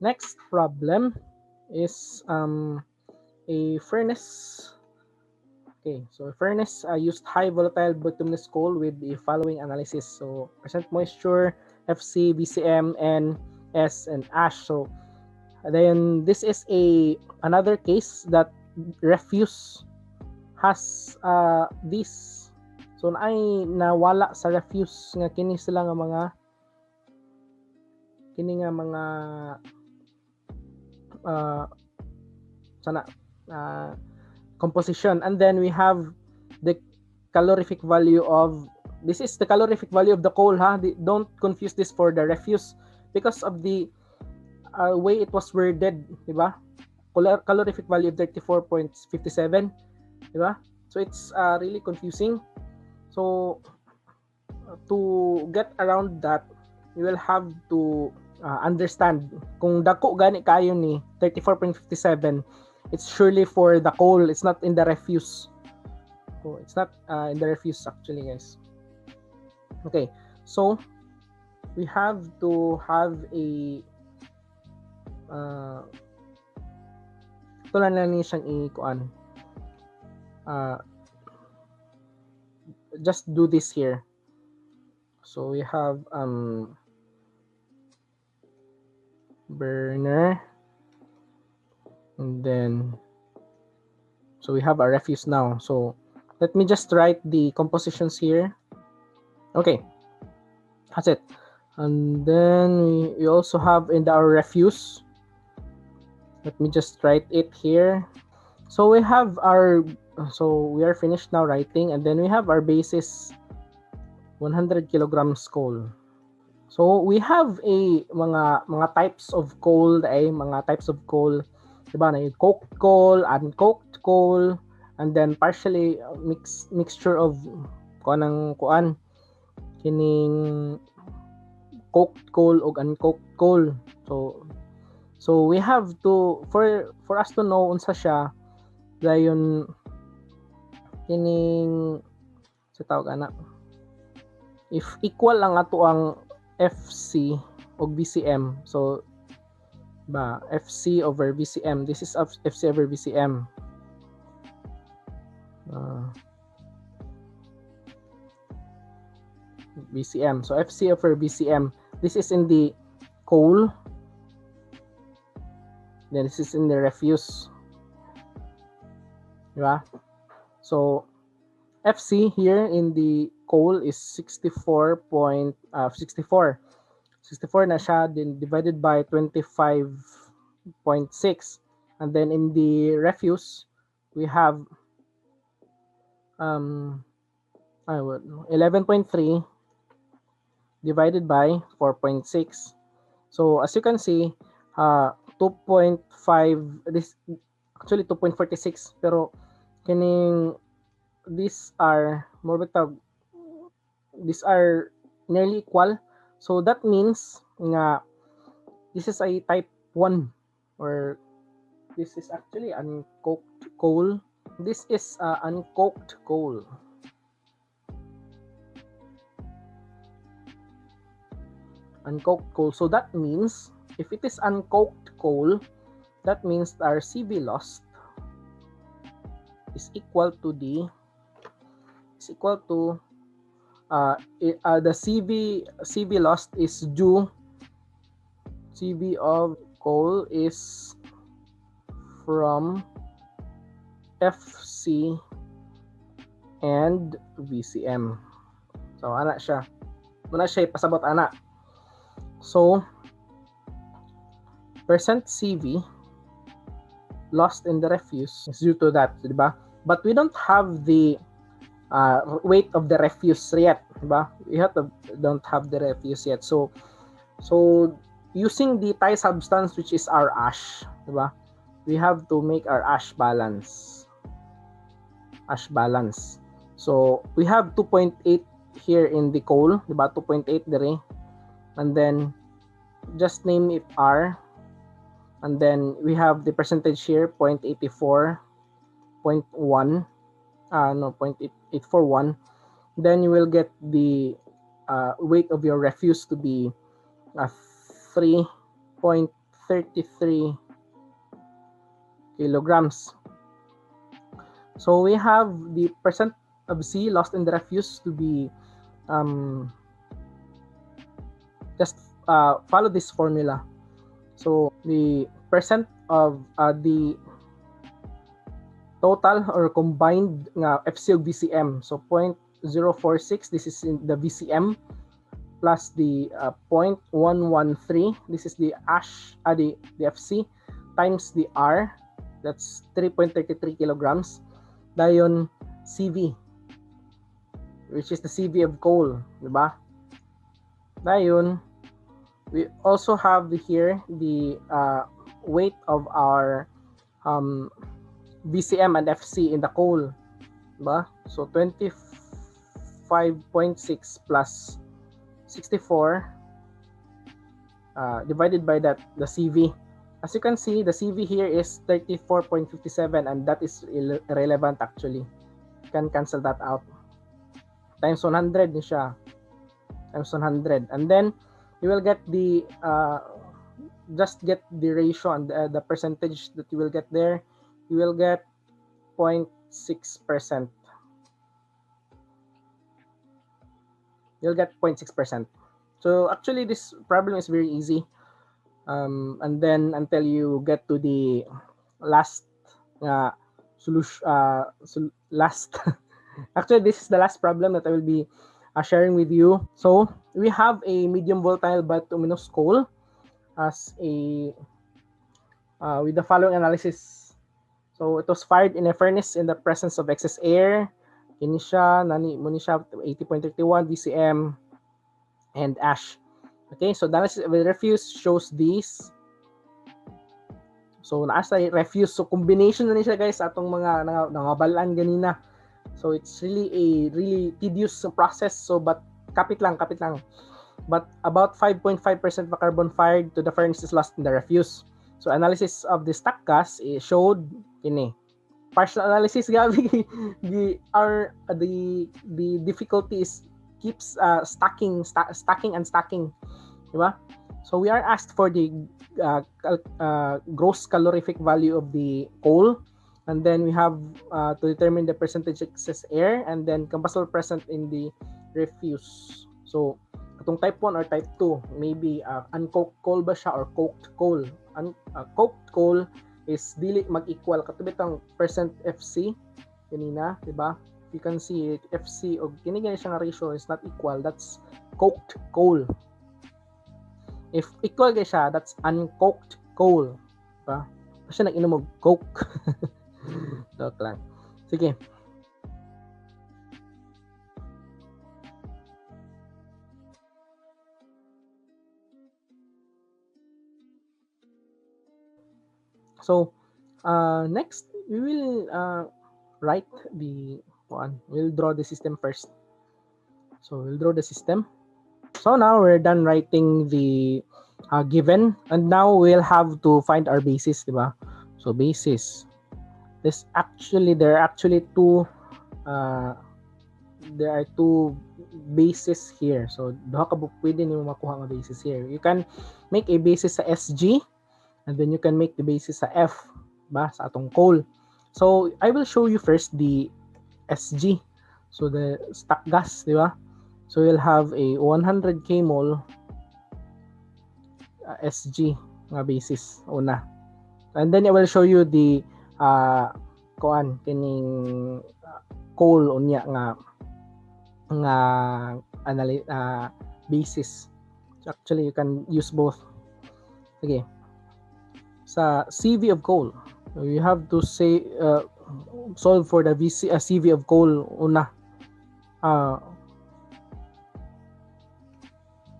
Next problem is a furnace. Okay, so a furnace used high volatile bituminous coal with the following analysis. So percent moisture, FC, BCM, and S, and ash. So then this is another case that refuse has this. So naay nawala sa refuse nga kini sila nga mga uh, sana composition. And then we have the calorific value of, this is the calorific value of the coal, ha. Don't confuse this for the refuse because of the way it was worded, di ba? Calorific value of 34.57, di ba? So it's really confusing. So to get around that, you will have to understand kung dako gani kayo ni 34.57, it's surely for the coal, it's not in the refuse. So it's not in the refuse actually, guys. Okay, so we have to have a ito lang niya siyang ikuan. Just do this here. So we have burner, and then so we have our refuse now. So let me just write the compositions here. Okay, that's it. And then we also have in our refuse, let me just write it here. So we have our, so we are finished now writing, and then we have our basis 100 kilograms coal. So we have a mga types of coal, mga types of coal, diba, na yung cooked coal, uncooked coal, and then partially mixture of kuan kining cooked coal o uncooked coal. So we have to, for us to know unsa siya, dayon kining sa tawag ana, if equal lang ato ang FC o BCM, so ba FC over BCM, this is FC over BCM. BCM, so FC over BCM, this is in the coal, then this is in the refuse, diba? So FC here in the coal is 64 na siya, then divided by 25.6, and then in the refuse we have 11.3 divided by 4.6. So as you can see, 2.5, this actually 2.46, pero kining these are more better, these are nearly equal. So that means nga this is a type 1, or this is actually uncooked coal. This is uncooked coal. Uncooked coal. So that means if it is uncooked coal, that means our CV lost is equal to the CV lost is due, CV of coal is from FC and VCM. So ana siya ipasabot ana. So percent CV lost in the refuse is due to that, diba? But we don't have the weight of the refuse yet, diba? We don't have the refuse yet. So using the tie substance, which is our ash, diba? We have to make our ash balance. So we have 2.8 here in the coal, diba? 2.8 dire. And then just name it R. And then we have the percentage here, 0.84, 0.1, 0.841. Then you will get the weight of your refuse to be 3.3 33 kilograms. So we have the percent of C lost in the refuse to be just follow this formula. So the percent of the total or combined nga FC ug VCM. So 0.046, this is in the VCM, plus the 0.113, this is the the FC, times the R, that's 3.33 kilograms. Dayon CV, which is the CV of coal, diba? Dayon, we also have here the weight of our VCM and FC in the coal, diba? So 25.6 plus 64 divided by that, the CV. As you can see, the CV here is 34.57, and that is irrelevant actually. You can cancel that out. Times 100 ni siya. Times 100. And then, you will get the, just get the ratio and the percentage that you will get there. You will get 0.6%. You'll get 0.6%. So actually, this problem is very easy. And then until you get to the last solution, last. Actually, this is the last problem that I will be sharing with you. So we have a medium volatile bituminous coal as a with the following analysis. So it was fired in a furnace in the presence of excess air. Kini siya, nani mo ni siya 80.31 VCM and ash. Okay, so the analysis of the refuse shows these. So naasa refuse, so combination na ni siya guys atong mga nangabalan ganina. So it's really a tedious process. So but kapit lang. But about 5.5% of carbon fired to the furnace is lost in the refuse. So analysis of the stack gas showed kini. Partial analysis gabi the difficulty is keeps stacking, diba? So we are asked for the gross calorific value of the coal, and then we have to determine the percentage excess air, and then combustible present in the refuse. So itong type 1 or type 2, maybe uncoked coal ba siya or coked coal. Coked coal is dili mag-equal katubit ang percent FC kanina, diba? You can see FC o kini siya nga ratio is not equal, that's coked coal. If equal kay siya, that's uncoked coal, diba? Kasi nag-inom og coke. Joke lang. Sige. So, next, we will write the one. We'll draw the system first. So, we'll draw the system. So, now we're done writing the given. And now we'll have to find our basis, diba? So, basis. There are actually two bases here. So, duha ka pwede nimo makuha nga basis here. You can make a basis sa SG, and then you can make the basis sa F, ba, sa atong coal. So I will show you first the SG. So the stack gas, di ba? So we'll have a 100 kmol SG nga basis una. And then I will show you the kining coal unya nga basis. So actually you can use both. Okay. Sa CV of coal, you have to say solve for the CV of coal una.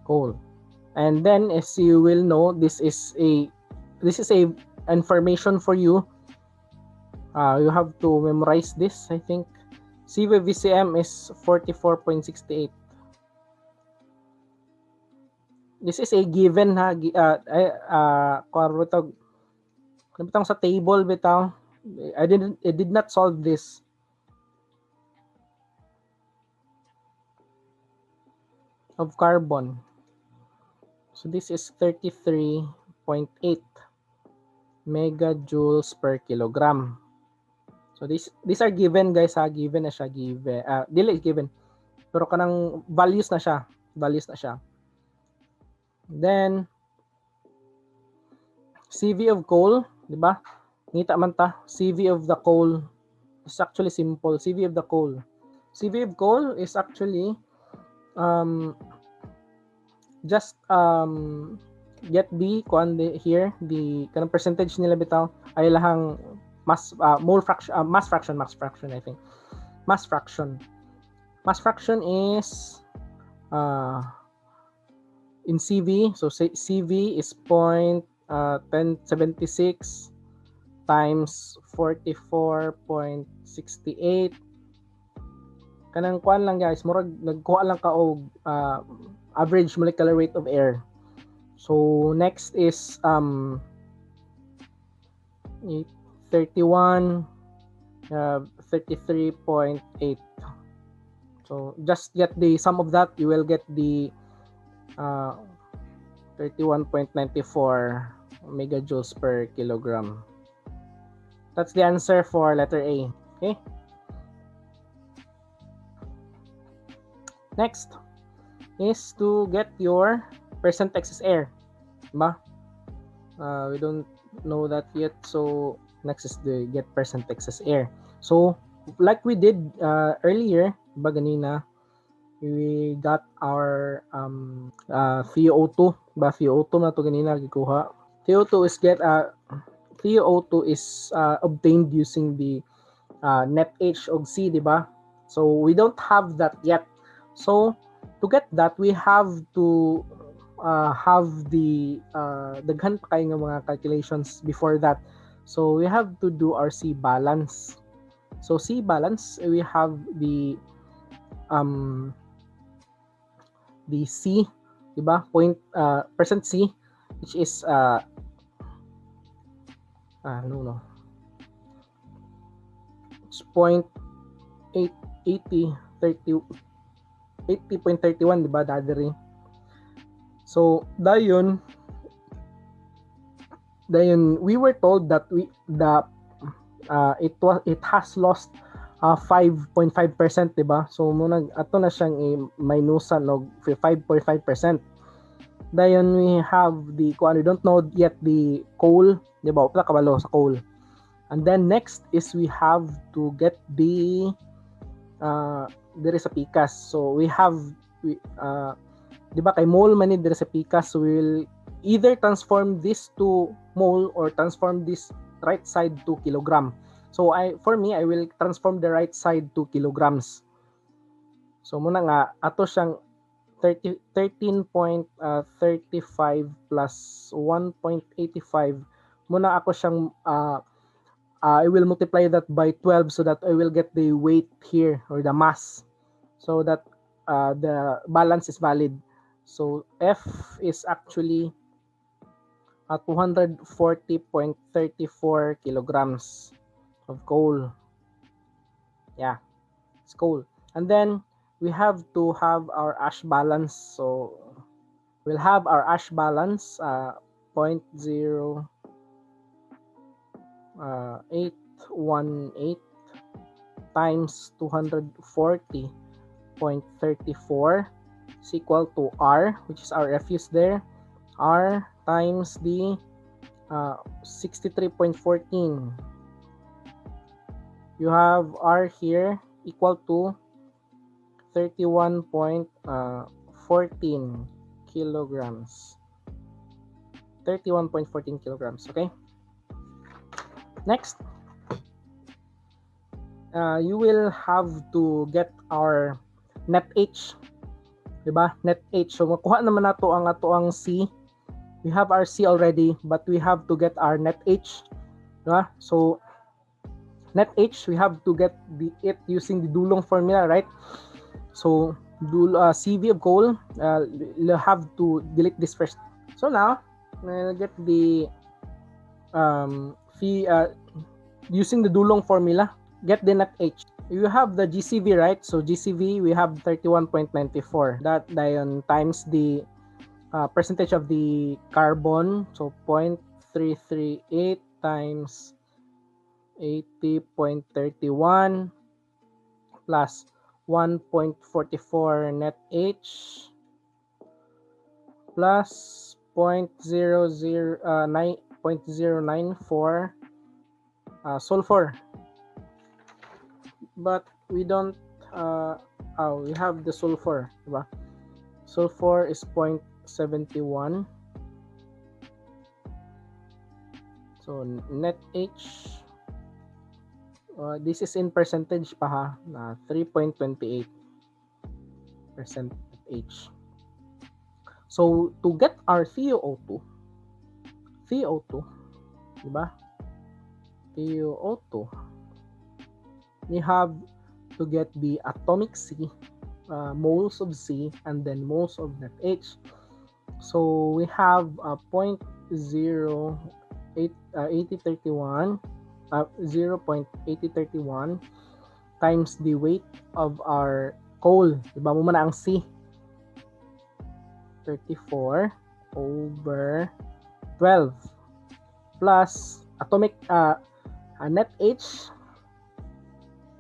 Coal. And then as you will know, this is a information for you. You have to memorize this, I think. CV VCM is 44.68. This is a given ha. Bitaw sa table bitaw. I did not solve this. Of carbon. So this is 33.8. megajoules per kilogram. So these are given guys ha, given na siya, given. Dili given. Pero kanang values na siya. Then CV of coal, di ba? Ngita man ta, CV of the coal is actually simple. CV of the coal. CV of coal is actually just get the here the kanang percentage nila bitaw ay lahang mass fraction I think. Mass fraction is in CV, so CV is 0.1076 times 44.68. Kanang kuan lang guys, murag nagkuha lang ka og average molecular weight of air. So next is 31 33.8. So just get the sum of that, you will get the 31.94 megajoules per kilogram. That's the answer for letter A. Okay. Next is to get your percent excess air. Diba? We don't know that yet. So next is the get percent excess air. So like we did earlier, diba ganina, we got our VO2. Diba VO2 na to ganina gikuha. VO2 is obtained using the net H og C, diba? So we don't have that yet. So to get that, we have to have the daghan pa kay nga mga calculations before that. So we have to do our C balance. So C balance, we have the C, diba? Percent C, which is it's 80.31, diba, dadari? So dayon we were told that it has lost 5.5%, diba? So muna ato na siyang minusan og 5.5%. Dayon we have the we don't know yet the coal, diba? Pila kabalo sa coal. And then next is we have to get the dire sa pikas. So we have diba kay mole man ni dire sa pikas, so we will either transform this to mole or transform this right side to kilogram. So for me I will transform the right side to kilograms. So muna nga ato siyang 13.35 plus 1.85, muna ako siyang I will multiply that by 12 so that I will get the weight here or the mass, so that the balance is valid. So F is actually 240.34 kilograms of coal. Yeah, it's coal. And then we have to have our ash balance. So we'll have our ash balance 0.0818 times 240.34 is equal to R, which is our refuse there. R times the 63.14. You have R here equal to 31.14 kilograms. 31.14 kilograms, okay? Next, you will have to get our net H. Diba? Net H. So, makuha naman nato ang C. We have our C already, but we have to get our net H. Diba? So, net H, we have to get it using the Dulong formula, right? So, CV of coal, you have to delete this first. So now, we'll get the using the Dulong formula, get the net H. You have the GCV, right? So GCV, we have 31.94. That then times the percentage of the carbon, so 0.338 times 80.31 plus 1.44 net H plus 0.094 sulfur. But we don't we have the sulfur, diba? Sulfur is 0.71. So net H, this is in percentage pa ha, 3.28% H. So to get our TiO2, diba? TiO2, we have to get the atomic C, moles of C, and then moles of net H. So we have 0.8031 times the weight of our coal. Diba mo muna ang C? 34 over 12 plus atomic net H,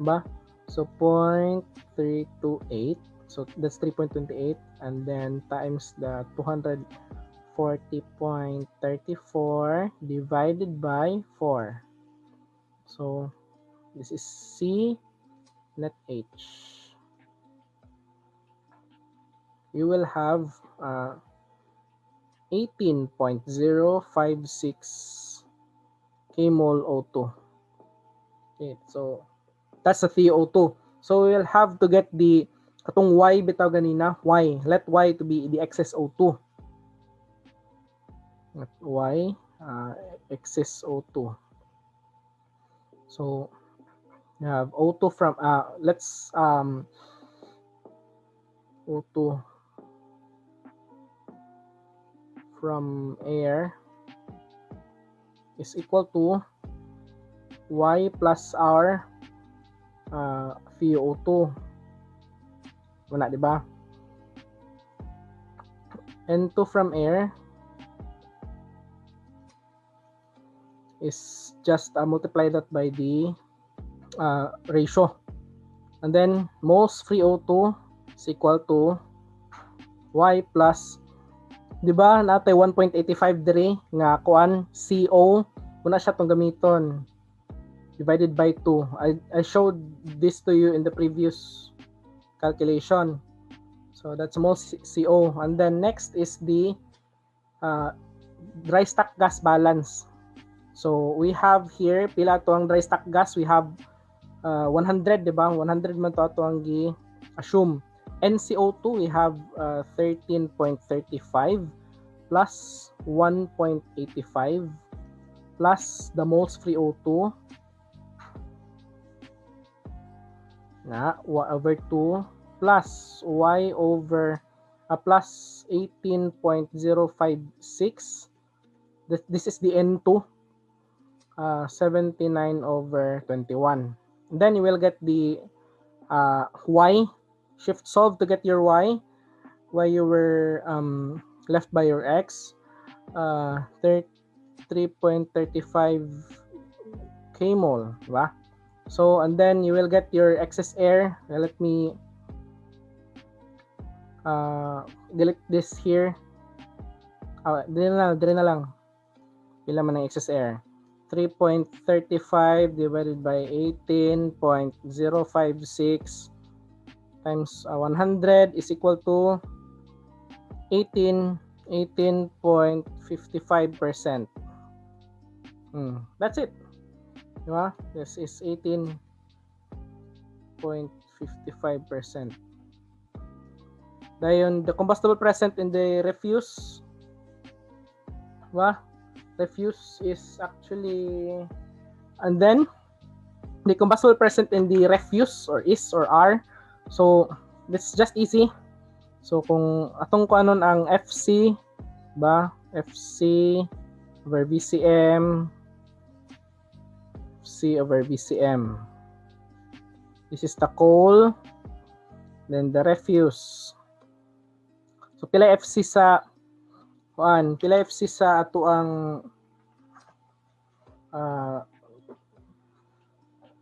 diba? So 0.328, so that's 3.28, and then times the 240.34 divided by 4. So this is C net H. You will have 18.056 kmol O2. Okay, so that's the TiO2. So we'll have to get the katong Y bitaw ganina, Y. Let Y to be the excess O2. Let Y excess O2. So you have O2 from let's O2 from air is equal to Y plus our VO2. Wala, di ba? N2 from air is just multiply that by the ratio. And then moles free O2 is equal to Y plus, di ba natay 1.85 dire nga kuan CO, muna siya tong gamiton divided by 2. I showed this to you in the previous calculation. So that's moles CO. And then next is the dry stack gas balance. So we have here pila to ang dry stack gas. We have 100, di ba? 100 man to ang gi-assume. NCO2 we have 13.35 plus 1.85 plus the moles free O2 na over 2 plus Y over plus 18.056. This is the N2, 79 over 21. And then you will get the Y. Shift solve to get your Y you were left by your X. 3.35 kmol, diba? So, and then you will get your excess air. Let me delete this here. Dire na lang. Pila man ang excess air? 3.35 divided by 18.056 times 100 is equal to 18.55%. That's it. Diba? This is 18.55%. Dayon, the combustible present in the refuse, diba? Refuse is actually, and then the combustible present in the refuse or is or are. So this is just easy. So kung atong kuanon ang FC ba, FC over VCM, FC over VCM. This is the coal, then the refuse. So pila FC sa kuan, pila FC sa ato ang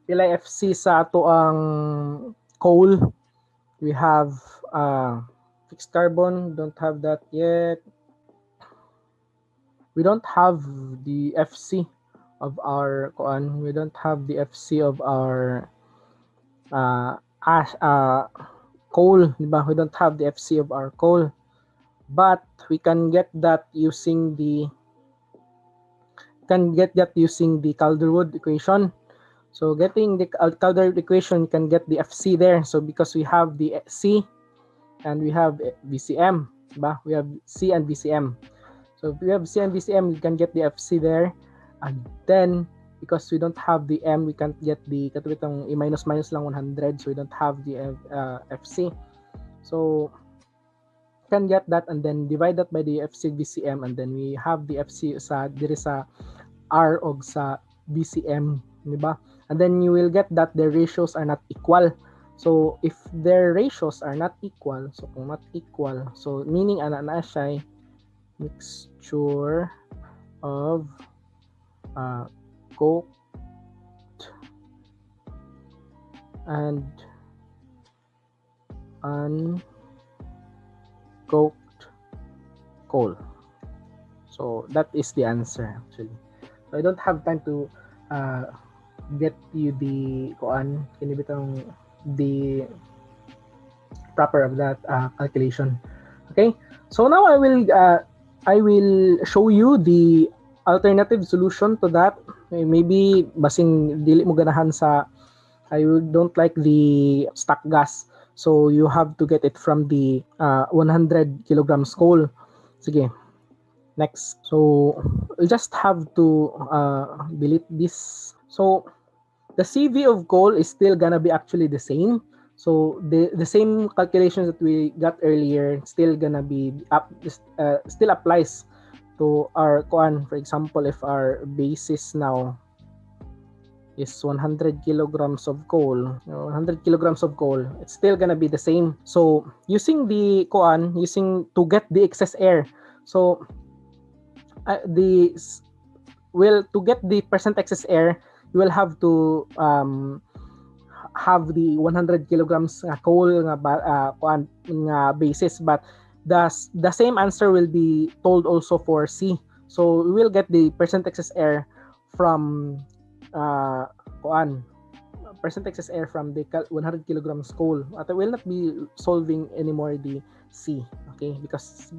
pilay FC sa ato ang coal. We have fixed carbon, don't have that yet. We don't have the FC of our kuan. We don't have the FC of our coal, di ba? We don't have the FC of our coal. But we can get that using the Calder-Wood equation. So getting the Calder equation, you can get the FC there. So because we have the C and we have VCM, diba? We have C and VCM. So if we have C and VCM, we can get the FC there. And then because we don't have the M, we can't get the katulad ng minus lang 100. So we don't have the FC. So you can get that and then divide that by the FC VCM, and then we have the FC sa diri sa R og sa VCM, di ba? And then you will get that the ratios are not equal. So if their ratios are not equal, so kung not equal, so meaning ana na siya mixture of cooked and uncooked coal. So that is the answer actually. So I don't have time to get you the the proper of that calculation. Okay, so now I will show you the alternative solution to that. Maybe basing dili mo ganahan sa I don't like the stock gas, so you have to get it from the 100 kilograms coal. Sige, next. So we just have to delete this. So the CV of coal is still gonna be actually the same. So the same calculations that we got earlier still gonna be still applies to our kuan. For example, if our basis now is 100 kilograms of coal, 100 kilograms of coal, it's still gonna be the same. So using the kuan, to get the excess air, so to get the percent excess air, you will have to have the 100 kilograms coal nga basis, but the same answer will be told also for C. So we will get the percent excess air from percent excess air from the 100 kilograms coal. But I will not be solving anymore the C, okay, because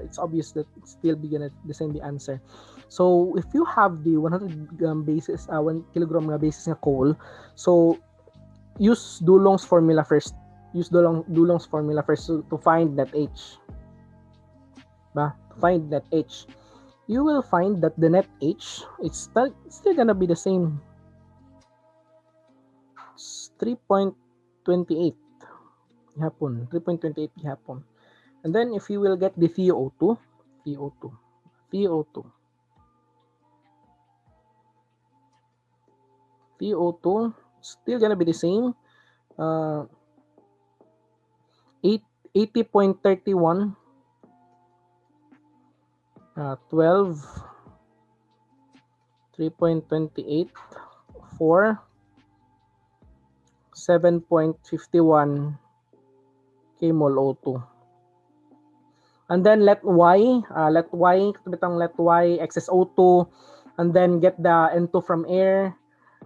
it's obvious that it's still be gonna the same the answer. So if you have the 100 basis 1 kilogram nga basis nga coal, so use Dulong's formula first. Use Dulong's formula first to find that H. To find that H, you will find that the net H it's still gonna be the same. It's 3.28 gihapon. 3.28 gihapon. And then if you will get the VO2 still gonna be the same. 80.31 12 3.28 4 7.51 kmol O2. And then let y excess O2, and then get the N2 from air,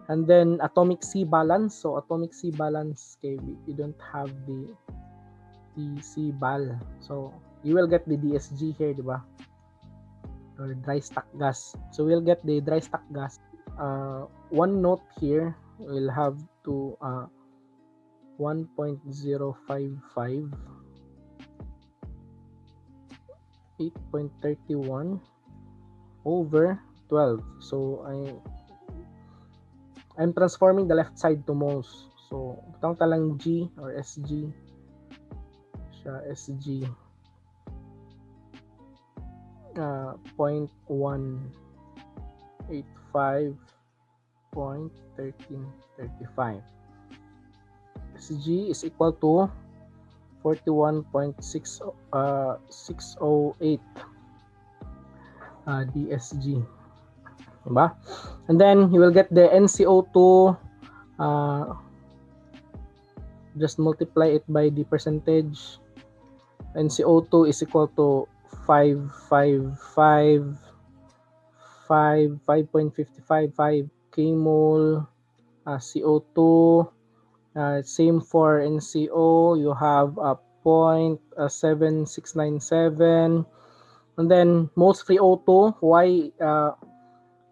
and then atomic C balance. So atomic C balance, okay, we don't have the C bal, so you will get the DSG here, diba? Or dry stack gas. So we'll get the dry stack gas. One note here, we'll have to 1.055 8.31 over 12. So I'm transforming the left side to moles. So butang talang G or SG siya, SG 0.185.1335. SG is equal to 41.608 DSG, diba? And then you will get the NCO2. Just multiply it by the percentage. NCO2 is equal to 5.555 kmol. CO2, same for NCO, you have 0.7697. And then moles free O2,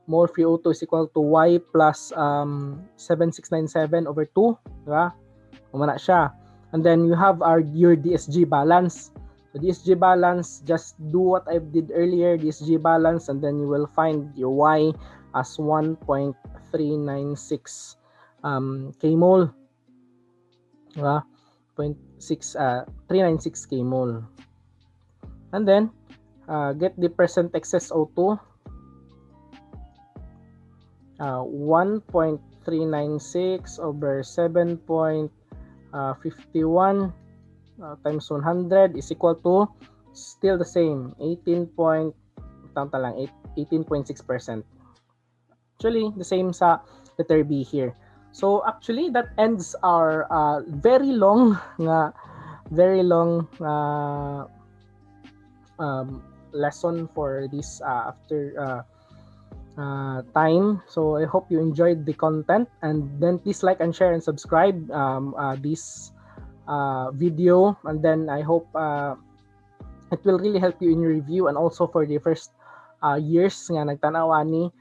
mole free O2 is equal to Y plus 7697 over 2, diba? Umana siya. And then you have your DSG balance. So DSG balance, just do what I did earlier, DSG balance, and then you will find your Y as 1.396 kmol. Diba? 396 kmol. And then get the percent excess O2. 1.396 over 7.51 times 100 is equal to still the same 18.6%. Actually, the same sa letter B here. So actually that ends our very long lesson for this after time. So I hope you enjoyed the content, and then please like and share and subscribe this video, and then I hope it will really help you in your review, and also for the first years nga nagtanaw ani,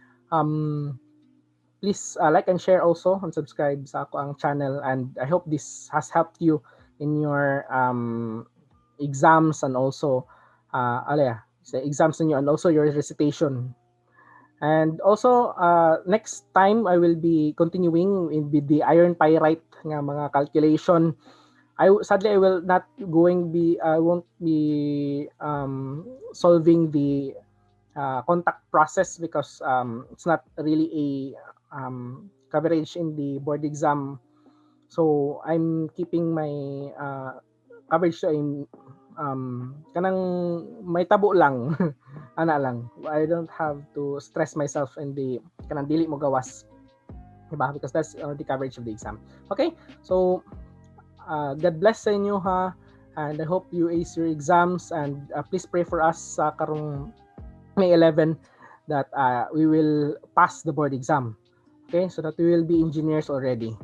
please like and share also and subscribe sa ako ang channel, and I hope this has helped you in your exams, and also sa exams ninyo, and also your recitation. And also next time I will be continuing with the iron pyrite nga mga calculation. Sadly I will not I won't be solving the contact process, because it's not really a coverage in the board exam. So I'm keeping my coverage in kanang may tabo lang. Ana lang. I don't have to stress myself in the kanang dili mo gawas. Diba? Because that's the coverage of the exam. Okay? So God bless sa inyo ha, and I hope you ace your exams, and please pray for us sa karong May 11 that we will pass the board exam. Okay? So that we will be engineers already.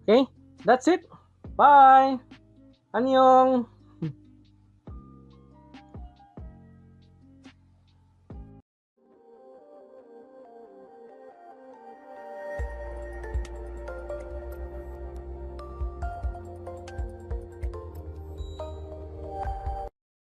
Okay? That's it. Bye! Annyeong!